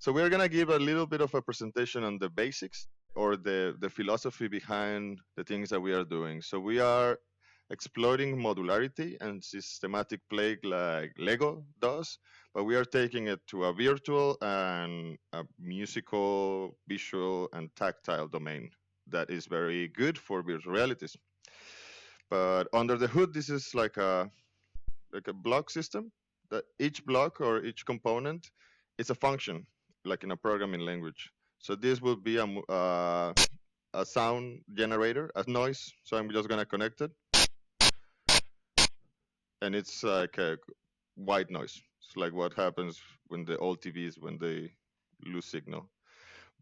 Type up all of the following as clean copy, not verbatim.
So we're gonna give a little bit of a presentation on the basics or the philosophy behind the things that we are doing. So we are exploiting modularity and systematic play like Lego does, but we are taking it to a virtual and a musical, visual, and tactile domain that is very good for virtual realities. But under the hood, this is like a block system that each block or each component is a function, like in a programming language. So this will be a sound generator, a noise. So I'm just gonna connect it, and it's like a white noise. It's like what happens when the old TVs when they lose signal.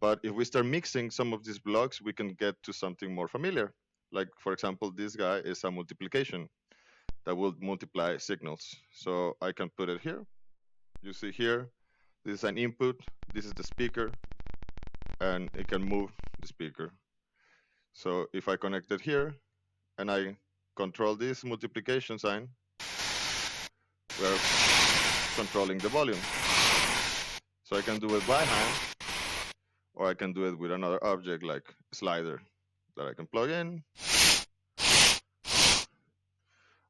But if we start mixing some of these blocks, we can get to something more familiar. Like for example, this guy is a multiplication that will multiply signals. So I can put it here. You see here, this is an input, this is the speaker, and it can move the speaker. So if I connect it here and I control this multiplication sign, we're controlling the volume. So I can do it by hand, or I can do it with another object like slider that I can plug in.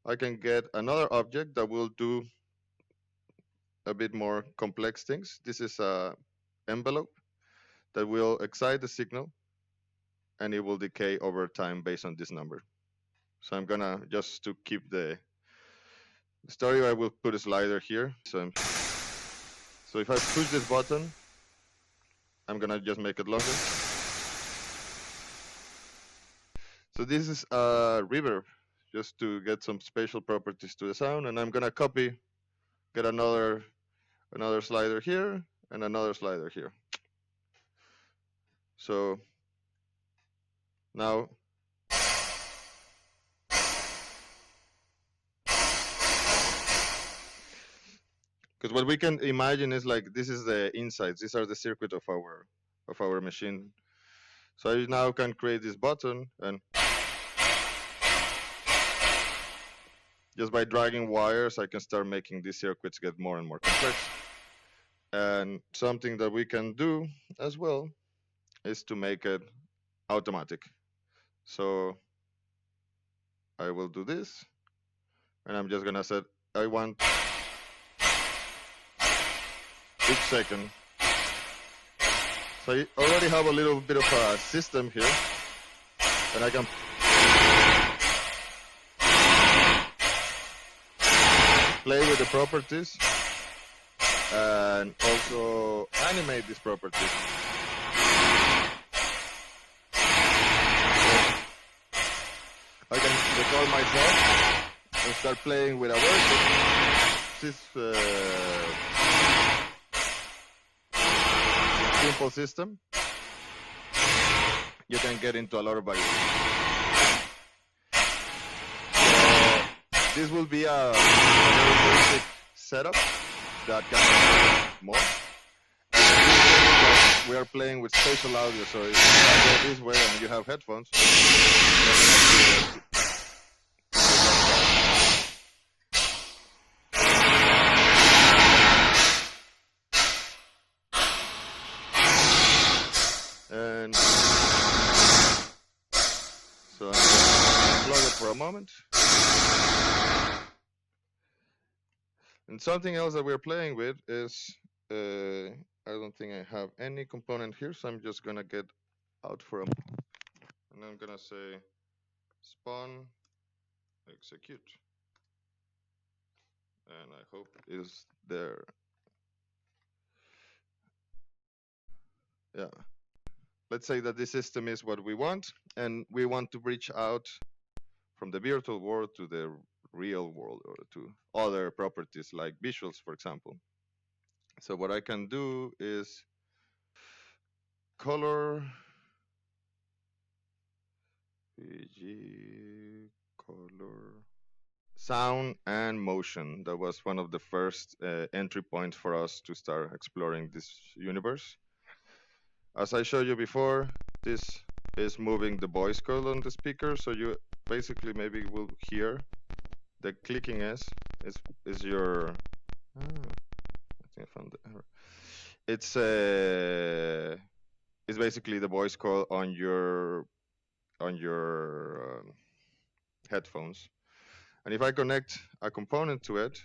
I can get another object that will do a bit more complex things. This is a envelope that will excite the signal and it will decay over time based on this number. So I'm gonna, just to keep the story, I will put a slider here. So if I push this button, I'm gonna just make it longer. So this is a reverb, just to get some spatial properties to the sound, and I'm gonna get another slider here and another slider here. So now because what we can imagine is like this is the insides, these are the circuit of our machine. So I now can create this button, and just by dragging wires I can start making these circuits get more and more complex. And something that we can do as well is to make it automatic. So I will do this, and I'm just gonna set, I want each second. So I already have a little bit of a system here, and I can play with the properties and also animate these properties. I can record myself and start playing with a version. This simple system, you can get into a lot of variation. So this will be a very basic setup that can be more. We are playing with spatial audio, so if you go this way and you have headphones, and so I'm going to plug it for a moment. And something else that we're playing with is, I don't think I have any component here, so I'm just gonna get out for a moment. And I'm gonna say spawn execute. And I hope it is there. Yeah. Let's say that this system is what we want, and we want to reach out from the virtual world to the real world, or to other properties like visuals, for example. So what I can do is color, PG, color, sound, and motion. That was one of the first entry points for us to start exploring this universe. As I showed you before, this is moving the voice coil on the speaker, so you basically maybe will hear the clicking is your I think I found the error. it's basically the voice call on your headphones. And if I connect a component to it,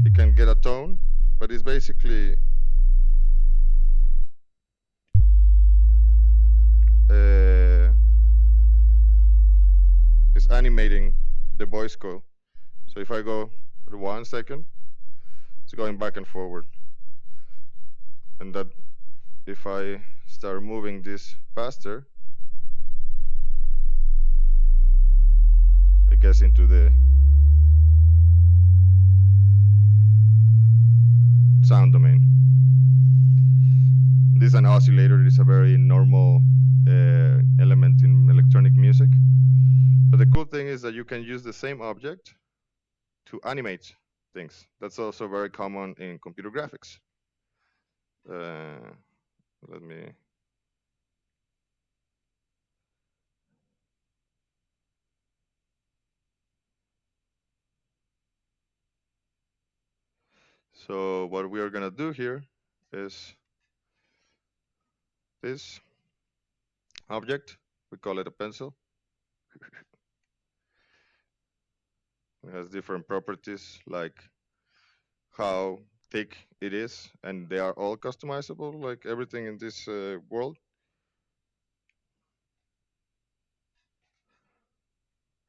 it can get a tone, but it's basically it's animating the voice call. So if I go 1 second, it's going back and forward. And that if I start moving this faster, it gets into the sound domain. This is an oscillator. It is a very normal element in electronic music. But the cool thing is that you can use the same object to animate things. That's also very common in computer graphics. Let me. So what we are gonna do here is this object. We call it a pencil. It has different properties like how thick it is, and they are all customizable, like everything in this world.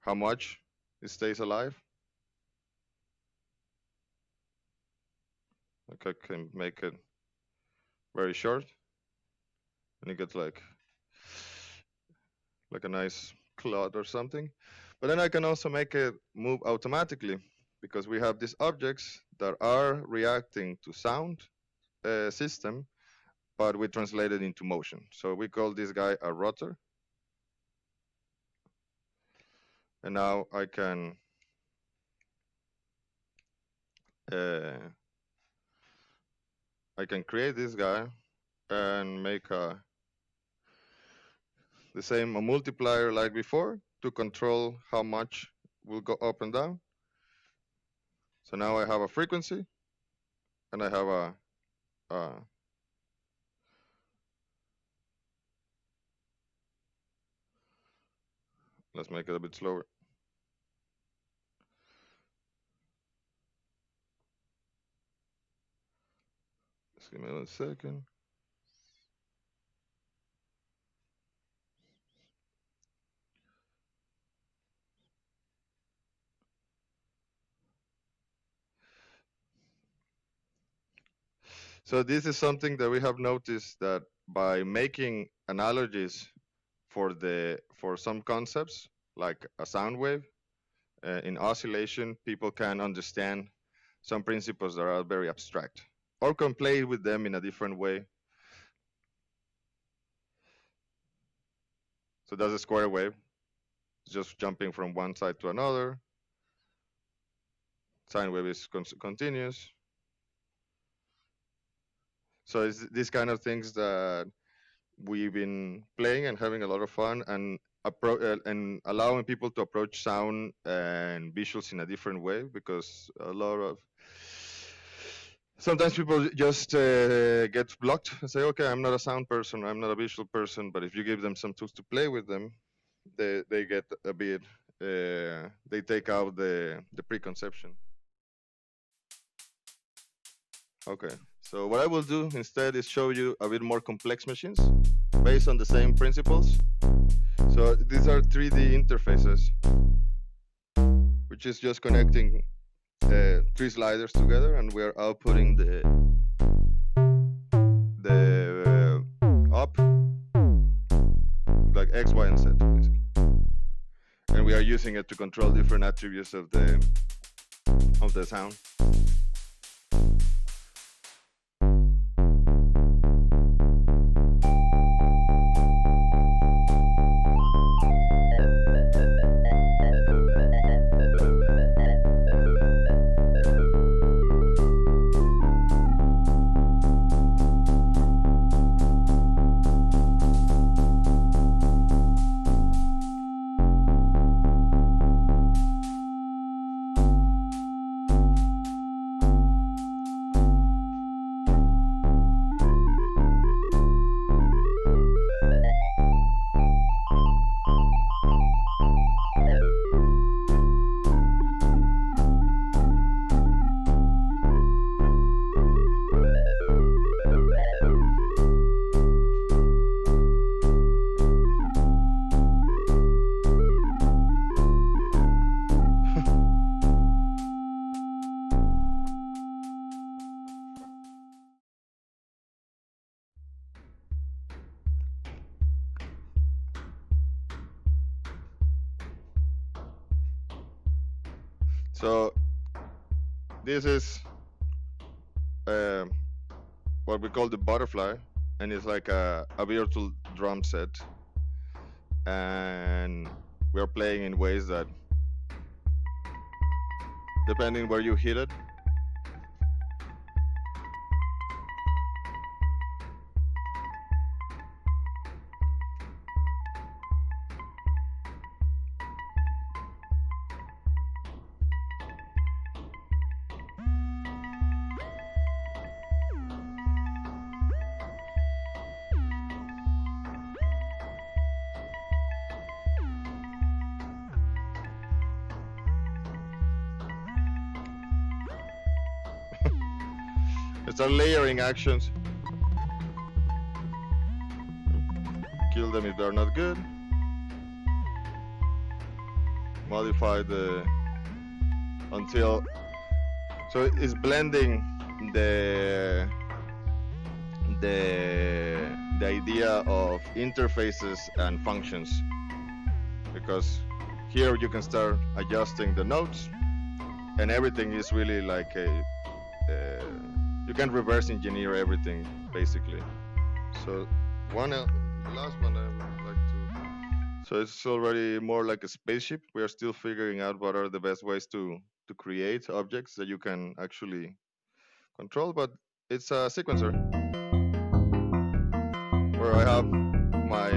How much it stays alive. Like I can make it very short, and you get like a nice cloud or something. But then I can also make it move automatically because we have these objects that are reacting to sound system, but we translate it into motion. So we call this guy a rotor. And now I can create this guy and make the same multiplier like before to control how much will go up and down. So now I have a frequency and I have a let's make it a bit slower. Just give me 1 second. So this is something that we have noticed, that by making analogies for some concepts like a sound wave in oscillation, people can understand some principles that are very abstract, or can play with them in a different way. So that's a square wave, just jumping from one side to another. Sine wave is continuous. So it's these kind of things that we've been playing and having a lot of fun, and allowing people to approach sound and visuals in a different way, because sometimes people just get blocked and say, okay, I'm not a sound person, I'm not a visual person. But if you give them some tools to play with them, they get a bit, they take out the preconception. Okay, so what I will do instead is show you a bit more complex machines based on the same principles. So these are 3D interfaces, which is just connecting 3 sliders together, and we are outputting the up, like X, Y, and Z, basically. And we are using it to control different attributes of the sound. So this is uh, what we call the butterfly, and it's like a virtual drum set, and we are playing in ways that, depending where you hit it, it's a layering actions. Kill them if they're not good. Modify the until, so it's blending the the idea of interfaces and functions, because here you can start adjusting the notes, and everything is really like you can reverse engineer everything basically. So last one I would like to. So it's already more like a spaceship. We are still figuring out what are the best ways to create objects that you can actually control, but it's a sequencer where I have my.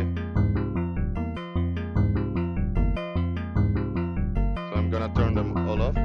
So I'm gonna turn them all off.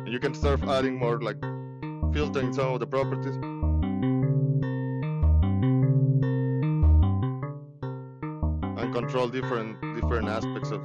You can start adding more, like filtering some of the properties. And control different aspects of